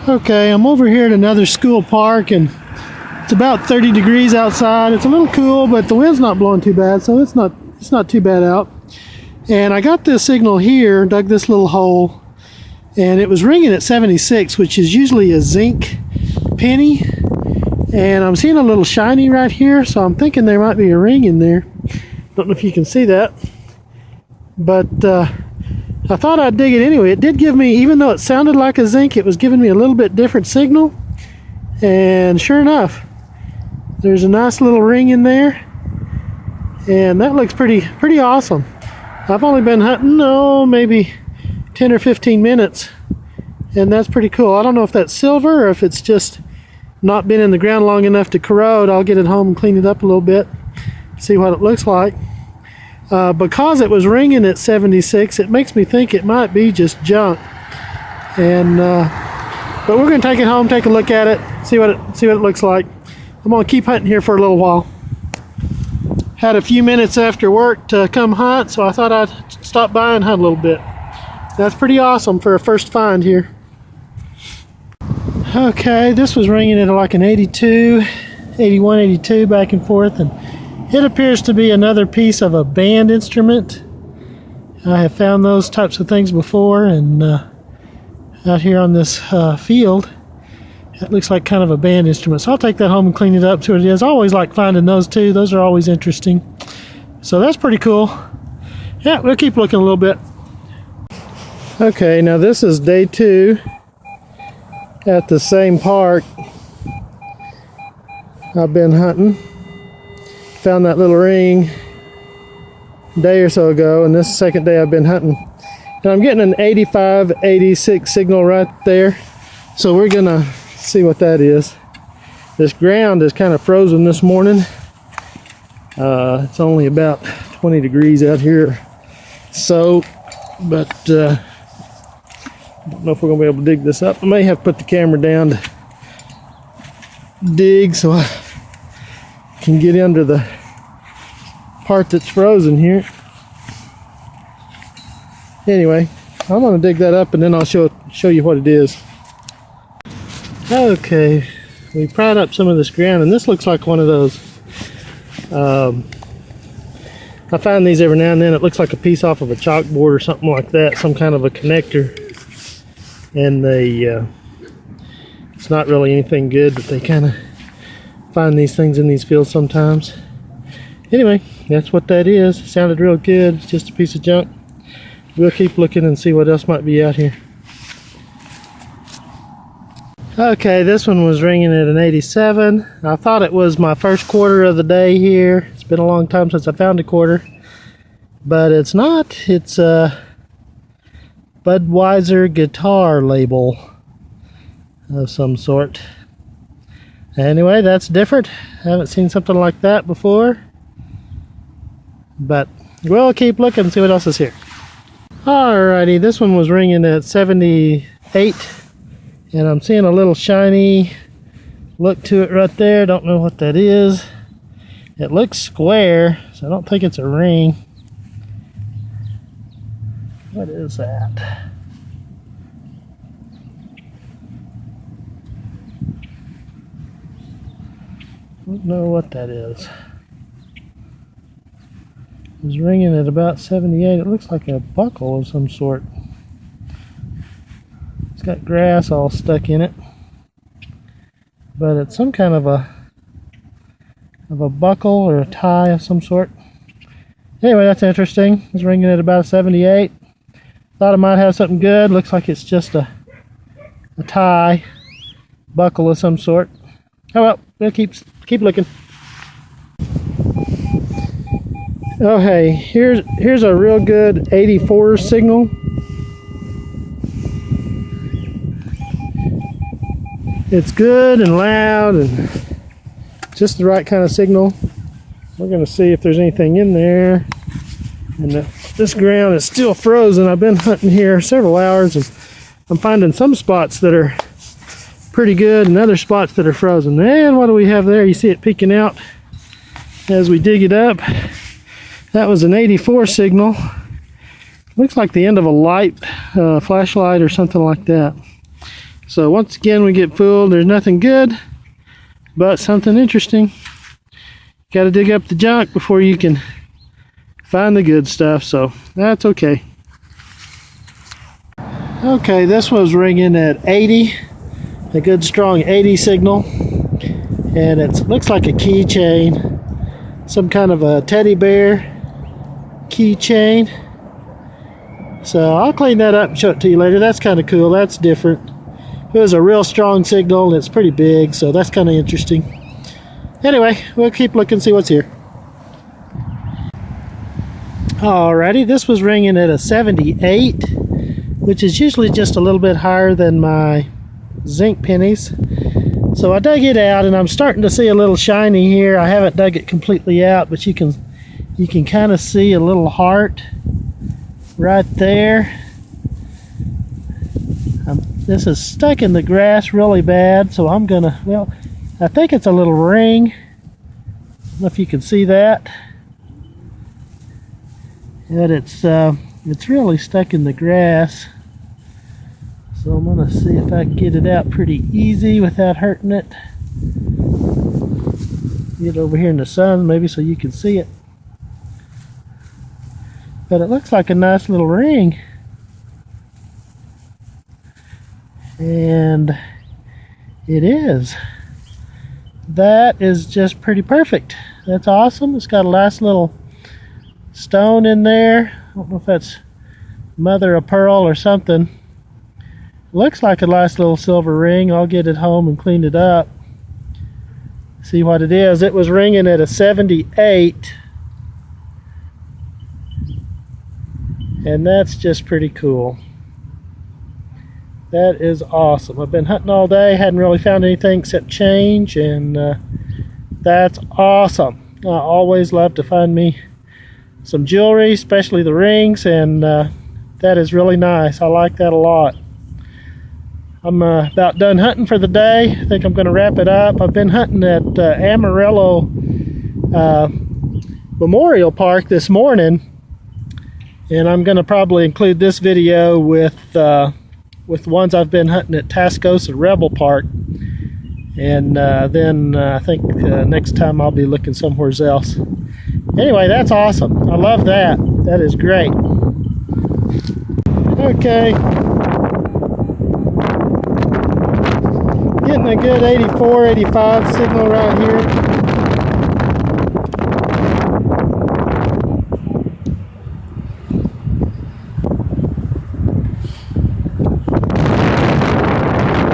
Okay, I'm over here at another school park and it's about 30 degrees outside. It's a little cool, but the wind's not blowing too bad, so it's not too bad out. And I got this signal here, dug this little hole, and it was ringing at 76, which is usually a zinc penny. And I'm seeing a little shiny right here, so I'm thinking there might be a ring in there. Don't know if you can see that, but I thought I'd dig it anyway. It did give me, even though it sounded like a zinc, it was giving me a little bit different signal. And sure enough, there's a nice little ring in there, and that looks pretty awesome. I've only been hunting, maybe 10 or 15 minutes, and that's pretty cool. I don't know if that's silver or if it's just not been in the ground long enough to corrode. I'll get it home and clean it up a little bit, see what it looks like. Because it was ringing at 76, it makes me think it might be just junk. And but we're going to take it home, take a look at it, see what it looks like. I'm going to keep hunting here for a little while. Had a few minutes after work to come hunt, so I thought I'd stop by and hunt a little bit. That's pretty awesome for a first find here. Okay, this was ringing at like an 82, 81, 82, back and forth, and it appears to be another piece of a band instrument. I have found those types of things before, and out here on this field, it looks like kind of a band instrument. So I'll take that home and clean it up, see what it is. I always like finding those too. Those are always interesting. So that's pretty cool. Yeah, we'll keep looking a little bit. Okay, now this is day 2 at the same park I've been hunting. Found that little ring a day or so ago, and this is the second day I've been hunting. And I'm getting an 85, 86 signal right there. So we're gonna see what that is. This ground is kind of frozen this morning. It's only about 20 degrees out here. So, but I don't know if we're gonna be able to dig this up. I may have to put the camera down to dig so I can get under the part that's frozen here. Anyway, I'm gonna dig that up and then I'll show you what it is. Okay, we pried up some of this ground, and this looks like one of those. I find these every now and then. It looks like a piece off of a chalkboard or something like that, some kind of a connector. And it's not really anything good, but they kind of find these things in these fields sometimes. Anyway, that's what that is. It sounded real good. It's just a piece of junk. We'll keep looking and see what else might be out here. Okay, this one was ringing at an 87. I thought it was my first quarter of the day here. It's been a long time since I found a quarter, but it's not. It's a Budweiser guitar label of some sort. Anyway, that's different. I haven't seen something like that before, but we'll keep looking and see what else is here. Alrighty, this one was ringing at 78, and I'm seeing a little shiny look to it right there. Don't know what that is. It looks square, so I don't think it's a ring. What is that? Don't know what that is. It was ringing at about 78. It looks like a buckle of some sort. It's got grass all stuck in it, but it's some kind of a buckle or a tie of some sort. Anyway, that's interesting. It's ringing at about 78. Thought it might have something good. Looks like it's just a tie, buckle of some sort. Oh well, we'll keep looking. Oh hey, here's a real good 84 signal. It's good and loud and just the right kind of signal. We're going to see if there's anything in there. And this ground is still frozen. I've been hunting here several hours, and I'm finding some spots that are pretty good and other spots that are frozen. And what do we have there? You see it peeking out as we dig it up. That was an 84 signal. Looks like the end of a light, flashlight or something like that. So once again, we get fooled. There's nothing good, but something interesting. Got to dig up the junk before you can find the good stuff, so that's okay. Okay, this was ringing at 80, a good strong 80 signal, and it looks like a keychain, some kind of a teddy bear keychain. So I'll clean that up and show it to you later. That's kind of cool. That's different. It was a real strong signal, and it's pretty big, so that's kind of interesting. Anyway, we'll keep looking, see what's here. Alrighty, this was ringing at a 78, which is usually just a little bit higher than my zinc pennies. So I dug it out, and I'm starting to see a little shiny here. I haven't dug it completely out, but you can kind of see a little heart right there. This is stuck in the grass really bad, so I'm gonna, well, I think it's a little ring. I don't know if you can see that. But it's really stuck in the grass. So I'm gonna see if I can get it out pretty easy without hurting it. Get over here in the sun maybe so you can see it. But it looks like a nice little ring. And it is. That is just pretty perfect. That's awesome. It's got a nice little stone in there. I don't know if that's mother of pearl or something. Looks like a nice little silver ring. I'll get it home and clean it up. See what it is. It was ringing at a 78. And that's just pretty cool. That is awesome. I've been hunting all day, hadn't really found anything except change, and that's awesome. I always love to find me some jewelry, especially the rings, and that is really nice. I like that a lot. I'm about done hunting for the day. I think I'm going to wrap it up. I've been hunting at Amarillo Memorial Park this morning, and I'm going to probably include this video with ones I've been hunting at Tascosa Rebel Park, and then I think next time I'll be looking somewhere else. Anyway, that's awesome. I love that. That is great. Okay. Getting a good 84, 85 signal right here.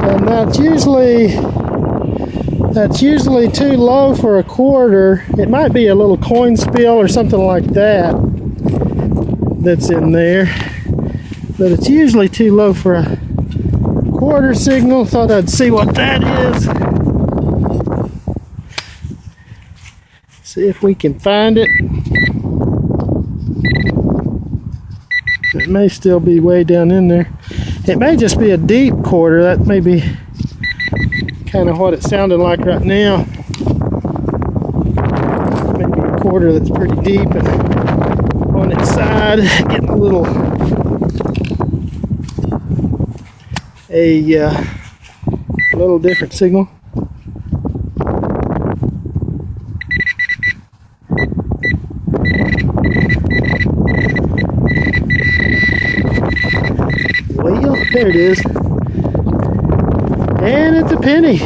And that's usually too low for a quarter. It might be a little coin spill or something like that that's in there, but it's usually too low for a quarter signal. Thought I'd see what that is. See if we can find it. It may still be way down in there. It may just be a deep quarter. That may be kind of what it sounded like right now. Maybe a quarter that's pretty deep and on its side, getting a little different signal. Well, there it is. And it's a penny.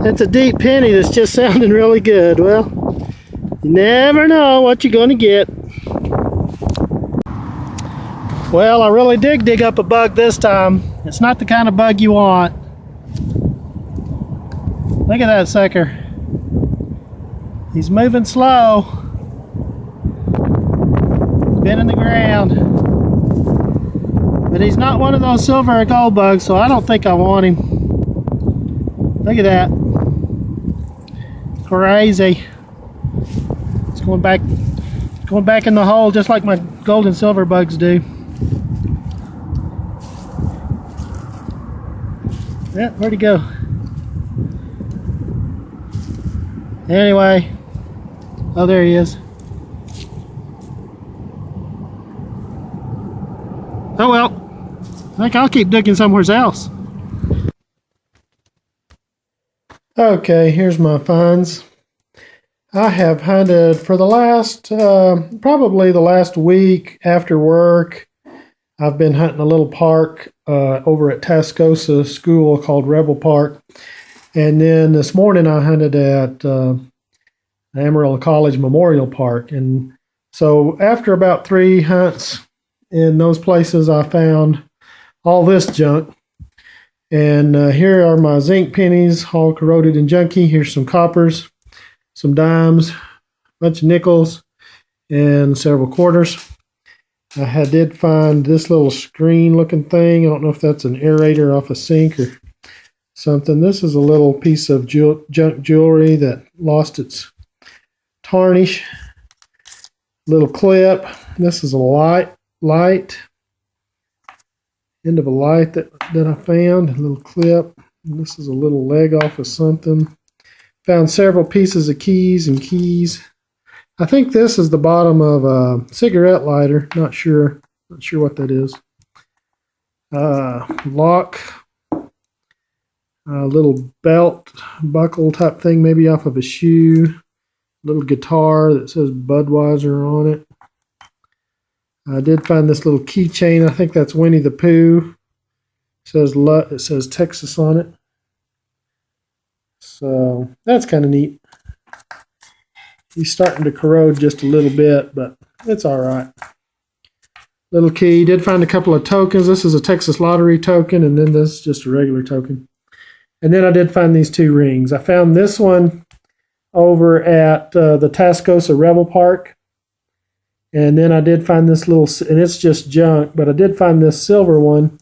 That's a deep penny that's just sounding really good. Well, you never know what you're going to get. Well, I really did dig up a bug this time. It's not the kind of bug you want. Look at that sucker. He's moving slow. Been in the ground. But he's not one of those silver or gold bugs, so I don't think I want him. Look at that. Crazy. It's going back in the hole just like my gold and silver bugs do. Yeah, where'd he go? Anyway. Oh, there he is. Oh well. I think I'll keep digging somewhere else. Okay, here's my finds. I have hunted for the last, probably the last week after work. I've been hunting a little park over at Tascosa School called Rebel Park. And then this morning I hunted at Amarillo College Memorial Park. And so after about 3 hunts in those places, I found all this junk. And here are my zinc pennies, all corroded and junky. Here's some coppers, some dimes, a bunch of nickels, and several quarters. I did find this little screen looking thing. I don't know if that's an aerator off a sink or something. This is a little piece of junk jewelry that lost its tarnish. Little clip. This is a light end of a light that I found. A little clip. And this is a little leg off of something. Found several pieces of keys. I think this is the bottom of a cigarette lighter. Not sure what that is. Lock. A little belt buckle type thing, maybe off of a shoe. Little guitar that says Budweiser on it. I did find this little keychain. I think that's Winnie the Pooh. It says Texas on it. So that's kind of neat. He's starting to corrode just a little bit, but it's all right. Little key. Did find a couple of tokens. This is a Texas Lottery token, and then this is just a regular token. And then I did find these 2 rings. I found this one over at the Tascosa Rebel Park. And then I did find this little, and it's just junk, but I did find this silver one.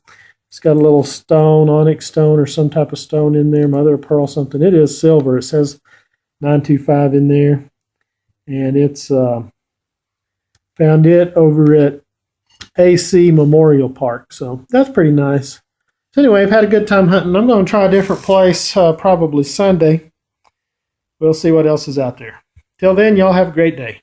It's got a little stone, onyx stone or some type of stone in there, mother of pearl something. It is silver. It says 925 in there. And it's found it over at AC Memorial Park. So that's pretty nice. So anyway, I've had a good time hunting. I'm going to try a different place probably Sunday. We'll see what else is out there. Till then, y'all have a great day.